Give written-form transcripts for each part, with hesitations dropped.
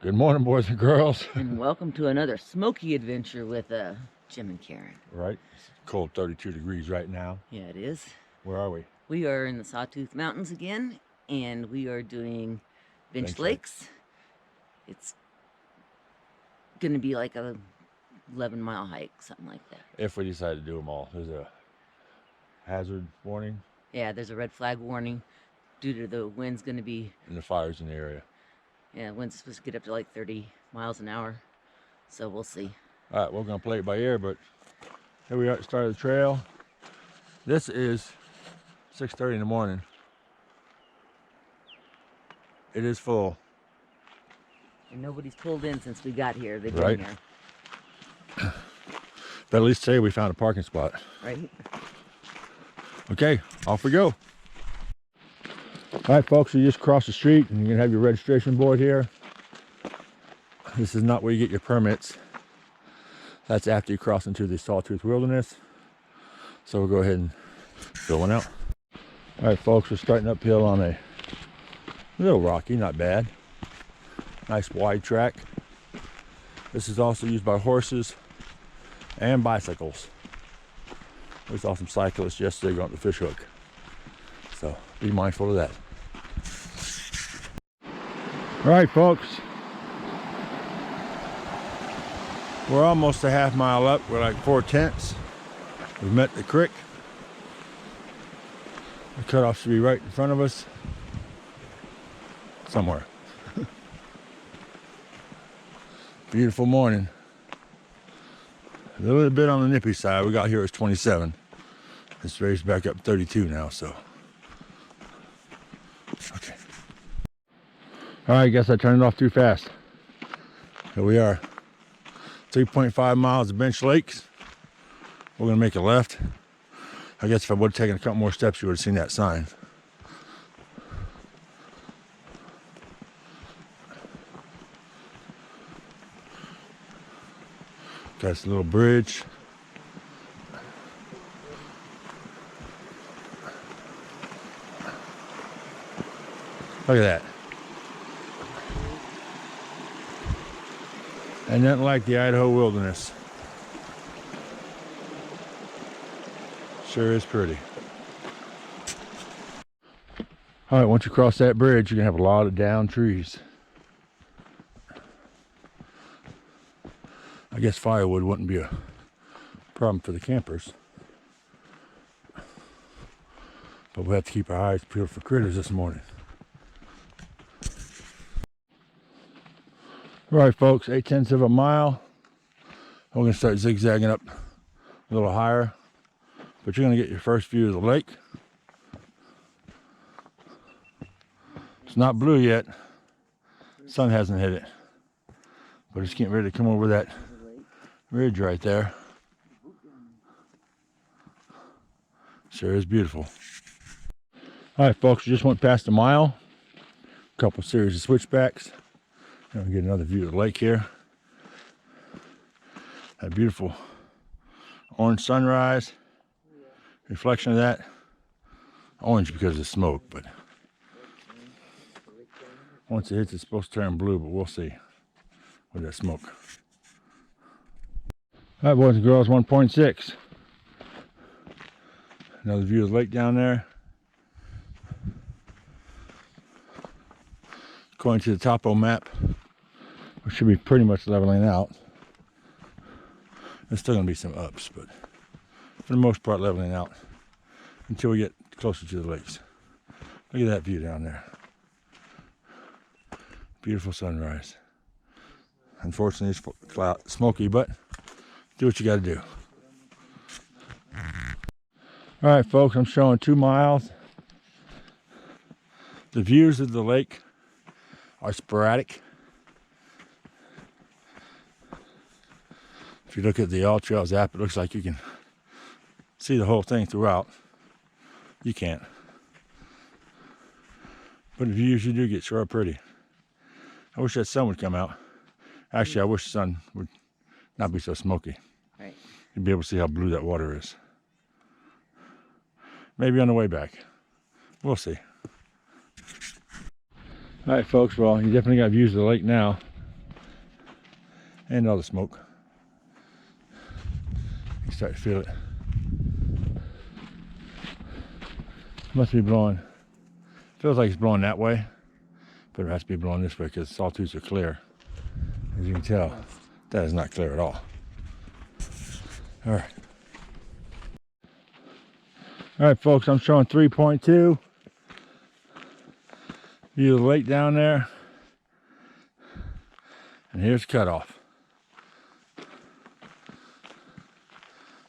Good morning, boys and girls. And welcome to another smoky adventure with Jim and Karen. Right, it's cold 32 degrees right now. Yeah, it is. Where are we? We are in the Sawtooth Mountains again, and we are doing Bench Lakes. It's going to be like a 11-mile hike, something like that. If we decide to do them all. There's a hazard warning. Yeah, there's a red flag warning due to the wind's going to be... And the fires in the area. Yeah, wind's supposed to get up to like 30 miles an hour, so we'll see. All right, we're going to play it by ear, but here we are at the start of the trail. This is 6:30 in the morning. It is full. And nobody's pulled in since we got here. They've been here. But at least today we found a parking spot. Right. Okay, off we go. All right, folks, you just cross the street and you're gonna have your registration board here. This is not where you get your permits. That's after you cross into the Sawtooth Wilderness. So we'll go ahead and fill one out. All right, folks, we're starting uphill on a little rocky, not bad. Nice wide track. This is also used by horses and bicycles. We saw some cyclists yesterday going up the fish hook. So be mindful of that. All right, folks. We're almost a half mile up. We're like 4/10. We've met the creek. The cutoff should be right in front of us. Somewhere. Beautiful morning. A little bit on the nippy side. We got here at 27. It's raised back up 32 now, so. Okay. All right, I guess I turned it off too fast. Here we are. 3.5 miles of Bench Lakes. We're gonna make a left. I guess if I would have taken a couple more steps, you would have seen that sign. Got this little bridge. Look at that. And nothing like the Idaho wilderness. Sure is pretty. All right, once you cross that bridge, you're gonna have a lot of downed trees. I guess firewood wouldn't be a problem for the campers. But we'll have to keep our eyes peeled for critters this morning. All right, folks, 8/10 of a mile. We're gonna start zigzagging up a little higher, but you're gonna get your first view of the lake. It's not blue yet. Sun hasn't hit it, but it's getting ready to come over that ridge right there. Sure is beautiful. All right, folks, we just went past a mile. A couple series of switchbacks. And we get another view of the lake here. That beautiful orange sunrise. Reflection of that. Orange because of the smoke, but once it hits, it's supposed to turn blue, but we'll see with that smoke. All right, boys and girls, 1.6. Another view of the lake down there. According to the topo map, we should be pretty much leveling out. There's still going to be some ups, but for the most part leveling out until we get closer to the lakes. Look at that view down there. Beautiful sunrise. Unfortunately, it's smoky, but do what you got to do. All right, folks, I'm showing 2 miles. The views of the lake are sporadic. If you look at the All Trails app, it looks like you can see the whole thing throughout. You can't. But the views you do get sure are pretty. I wish that sun would come out. Actually, I wish the sun would not be so smoky. Right. You'd be able to see how blue that water is. Maybe on the way back. We'll see. All right, folks, well, you definitely got views of the lake now. And all the smoke. You start to feel it. Must be blowing. Feels like it's blowing that way, but it has to be blowing this way because sawtooths are clear. As you can tell, that is not clear at all. All right. All right, folks, I'm showing 3.2. View of the lake down there. And here's cutoff.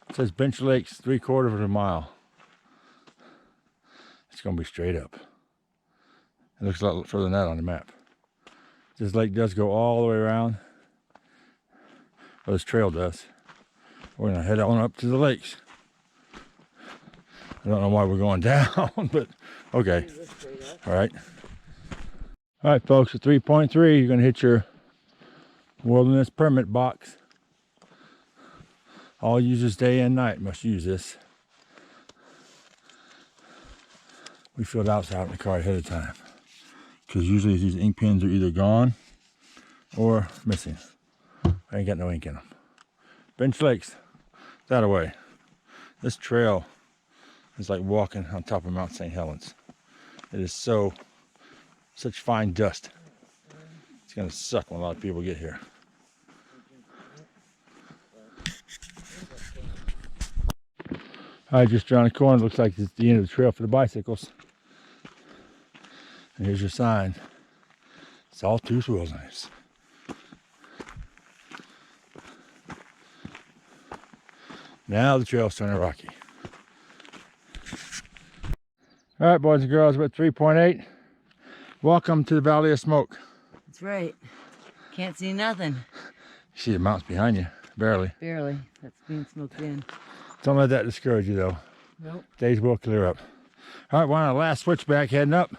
It says Bench Lakes 3/4 of a mile. It's gonna be straight up. It looks a lot further than that on the map. This lake does go all the way around. Well, this trail does. We're gonna head on up to the lakes. I don't know why we're going down, but okay. All right. All right, folks, at 3.3, you're gonna hit your wilderness permit box. All users day and night must use this. We filled out in the car ahead of time because usually these ink pens are either gone or missing. I ain't got no ink in them. Bench Lakes, that away. This trail is like walking on top of Mount St. Helens. It is such fine dust. It's gonna suck when a lot of people get here. I just around the corner, looks like it's the end of the trail for the bicycles. And here's your sign. Sawtooth Wilderness. Now the trail's turning rocky. All right, boys and girls, we're at 3.8. Welcome to the Valley of Smoke. That's right. Can't see nothing. You see the mountains behind you, barely. Barely. That's being smoked in. Don't let that discourage you, though. Nope. Days will clear up. All right, we're on our last switchback heading up.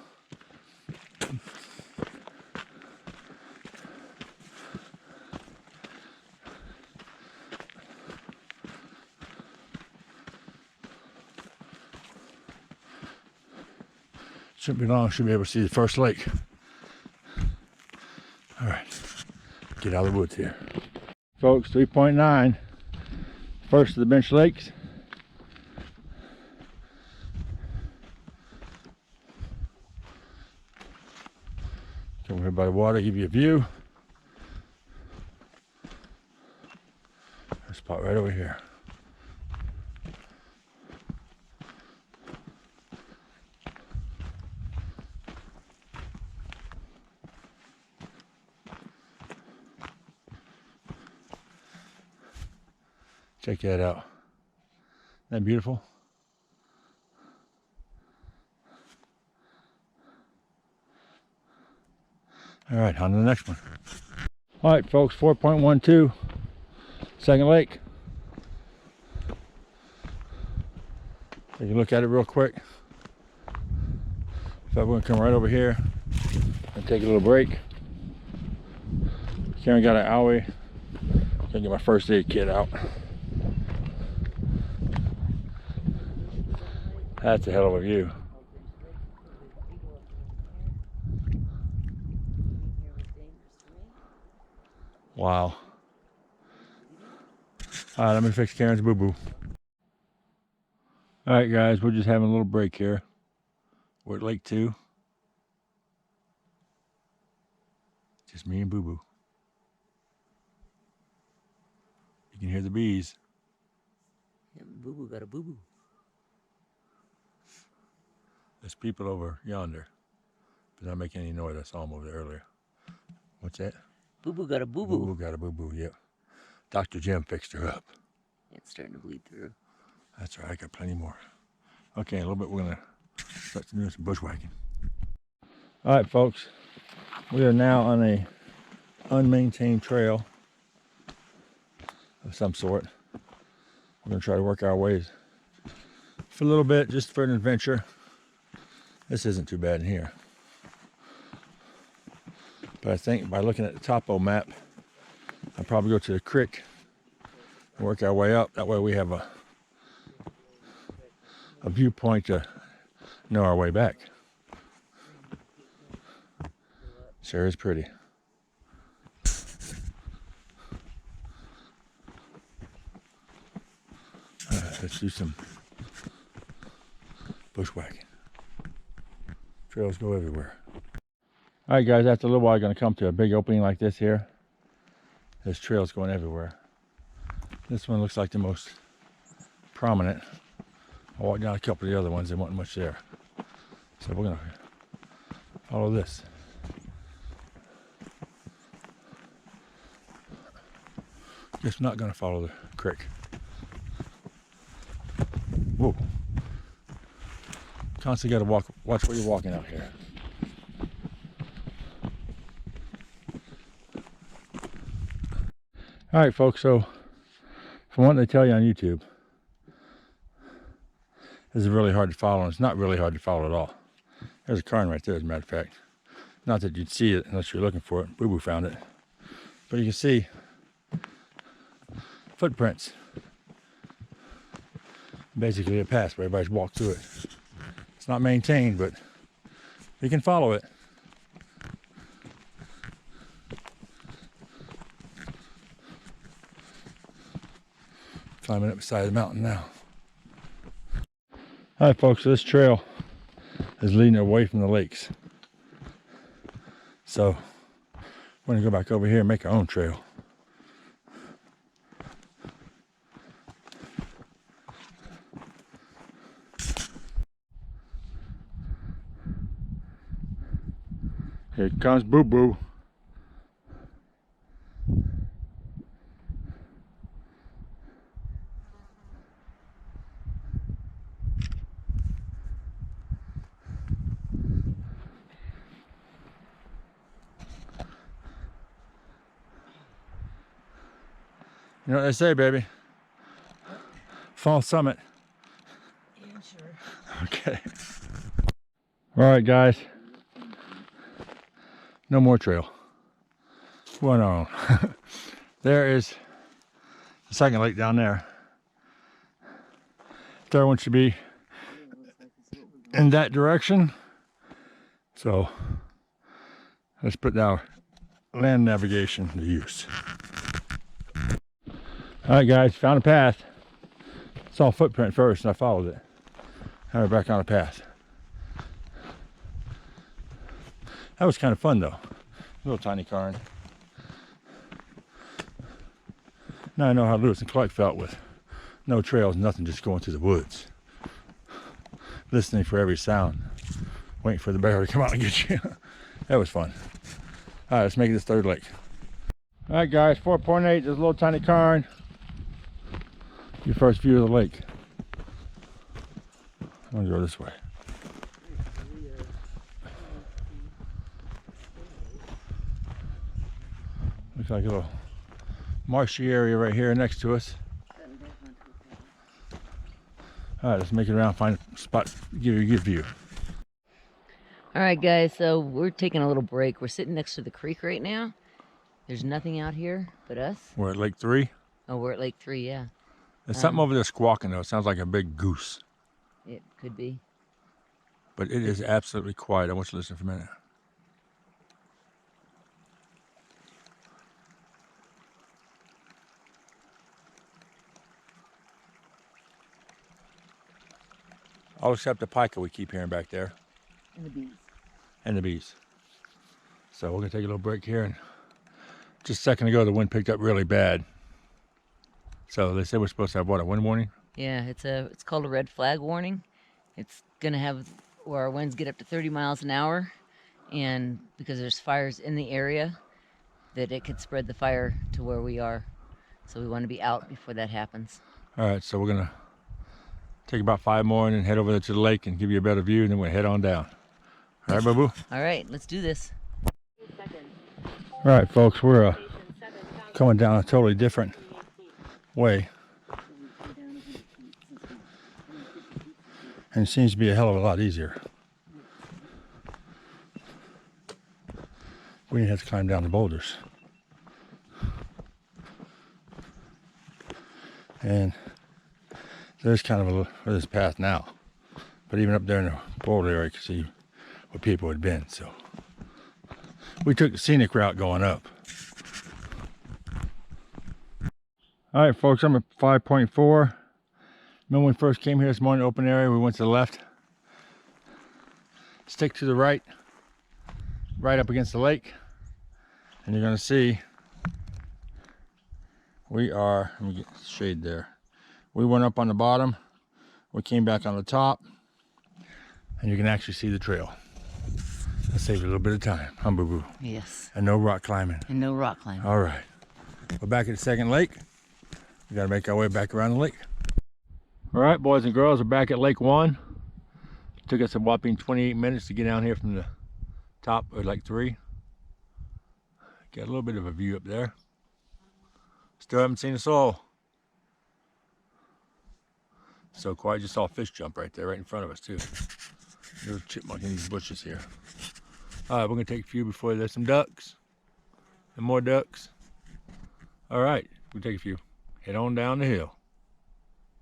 Shouldn't be long, should be able to see the first lake. All right, get out of the woods here. Folks, 3.9, first of the Bench Lakes. Come here by the water, give you a view. There's a spot right over here. Check that out. Isn't that beautiful? All right, on to the next one. All right, folks, 4.12, second lake. Take a look at it real quick. So we're gonna come right over here and take a little break. Karen got an owie. Gonna get my first aid kit out. That's a hell of a view. Wow. All right, let me fix Karen's boo-boo. All right, guys, we're just having a little break here. We're at Lake 2. Just me and boo-boo. You can hear the bees. Yeah, boo-boo got a boo-boo. There's people over yonder. But not making any noise. I saw them over there earlier. What's that? Boo-boo got a boo-boo. Boo-boo got a boo-boo, yep. Dr. Jim fixed her up. It's starting to bleed through. That's right, I got plenty more. Okay, in a little bit we're gonna start doing some bushwhacking. All right, folks. We are now on a unmaintained trail of some sort. We're gonna try to work our ways for a little bit, just for an adventure. This isn't too bad in here. But I think by looking at the topo map, I'll probably go to the creek and work our way up. That way we have a viewpoint to know our way back. Sure is pretty. Let's do some bushwhacking. Trails go everywhere. All right, guys, after a little while, I'm going to come to a big opening like this here. There's trails going everywhere. This one looks like the most prominent. I walked down a couple of the other ones, there wasn't much there. So we're going to follow this. Just not going to follow the creek. Whoa. Constantly got to watch where you're walking out here. All right, folks, so from what they tell you on YouTube, this is really hard to follow, and it's not really hard to follow at all. There's a cairn right there, as a matter of fact. Not that you'd see it unless you're looking for it. Boo Boo found it. But you can see footprints. Basically a path where everybody's walked through it. It's not maintained, but you can follow it. Climbing up the side of the mountain now. All right, folks, so this trail is leading away from the lakes. So we're gonna go back over here and make our own trail. Here comes Boo Boo. You know what they say, baby? Fall summit. Yeah, sure. Okay. All right, guys. No more trail. We're on our own. There is the second lake down there. Third one should be in that direction. So let's put our land navigation to use. All right, guys, found a path. Saw a footprint first and I followed it. Now we're back on a path. That was kind of fun though. Little tiny cairn. Now I know how Lewis and Clark felt with no trails, nothing, just going through the woods. Listening for every sound. Waiting for the bear to come out and get you. That was fun. All right, let's make it this third lake. All right, guys, 4.8, there's a little tiny cairn. Your first view of the lake. I'm gonna go this way. Looks like a little marshy area right here next to us. All right, let's make it around, find a spot, give you a good view. All right, guys, so we're taking a little break. We're sitting next to the creek right now. There's nothing out here but us. We're at Lake 3. Oh, we're at Lake 3, yeah. There's something over there squawking though. It sounds like a big goose. It could be. But it is absolutely quiet. I want you to listen for a minute. All except the pika we keep hearing back there. And the bees. And the bees. So we're gonna take a little break here, and just a second ago the wind picked up really bad. So they said we're supposed to have what, a wind warning? Yeah, it's called a red flag warning. It's gonna have where our winds get up to 30 miles an hour, and because there's fires in the area, that it could spread the fire to where we are. So we want to be out before that happens. All right, so we're gonna take about 5 more and then head over to the lake and give you a better view, and then we'll head on down. All right, Boo-Boo? All right, let's do this. All right, folks, we're coming down a totally different way. And it seems to be a hell of a lot easier. We didn't have to climb down the boulders. And there's kind of this path now. But even up there in the boulder area, you can see where people had been. So we took the scenic route going up. All right, folks, I'm at 5.4. Remember when we first came here this morning, open area, we went to the left. Stick to the right, right up against the lake, and you're gonna see we are, let me get shade there. We went up on the bottom, we came back on the top, and you can actually see the trail. That saved a little bit of time, huh, boo-boo? Yes. And no rock climbing. And no rock climbing. All right, we're back at the second lake. We gotta make our way back around the lake. All right, boys and girls, we're back at Lake 1. Took us a whopping 28 minutes to get down here from the top of Lake 3. Got a little bit of a view up there. Still haven't seen a soul. So quiet, just saw a fish jump right there, right in front of us too. There's a chipmunk in these bushes here. All right, we're gonna take a few before there's some ducks. And more ducks. All right, we'll take a few. Head on down the hill.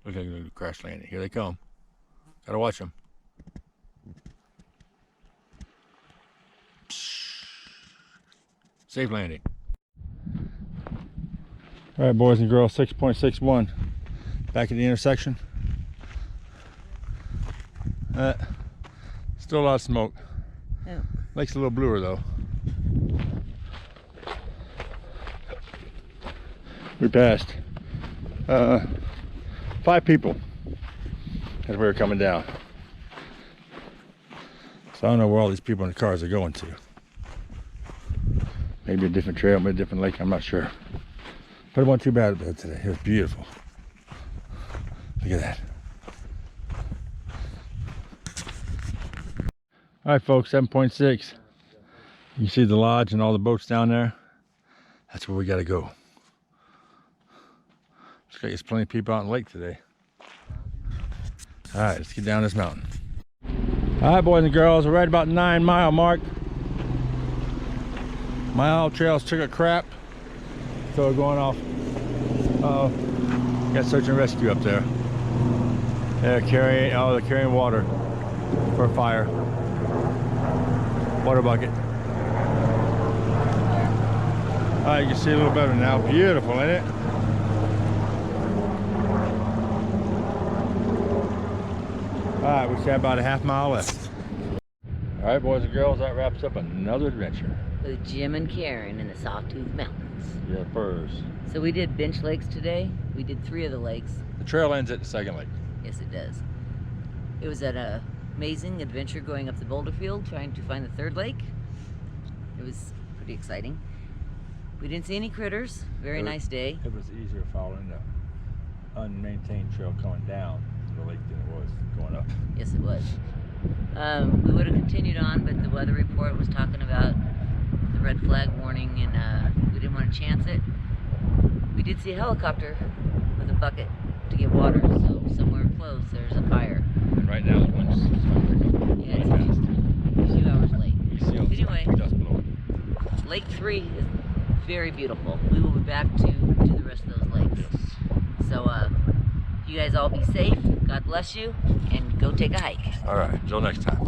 Looks like they're gonna crash landing. Here they come. Gotta watch them. Safe landing. All right, boys and girls, 6.61. Back at the intersection. Still a lot of smoke. Yeah. Lake's a little bluer though. We passed 5 people as we were coming down. So I don't know where all these people in the cars are going to. Maybe a different trail, maybe a different lake, I'm not sure. But it wasn't too bad about it today. It was beautiful. Look at that. All right, folks, 7.6. You see the lodge and all the boats down there? That's where we gotta go. Looks like there's plenty of people out in the lake today. All right, let's get down this mountain. All right, boys and girls, we're right about 9 mile mark. My old trails took a crap, so we're going off. Uh-oh, got search and rescue up there. They're carrying water for a fire. Water bucket. All right, you can see a little better now. Beautiful, ain't it? All right, we got about a half mile left. All right, boys and girls, that wraps up another adventure. With Jim and Karen in the Sawtooth Mountains. Yeah, firs. So we did bench lakes today. We did 3 of the lakes. The trail ends at the second lake. Yes, it does. It was an amazing adventure going up the boulder field, trying to find the 3rd lake. It was pretty exciting. We didn't see any critters. Very nice day. It was easier following the unmaintained trail coming down the lake than it was going up. Yes, it was. We would have continued on, but the weather report was talking about the red flag warning, and we didn't want to chance it. We did see a helicopter with a bucket to get water, so somewhere close there's a fire. And right now the wind's Yeah, it's a few hours late. Anyway, dust blowing. Lake 3 is very beautiful. We will be back to the rest of those lakes. So you guys all be safe. God bless you, and go take a hike. All right, until next time.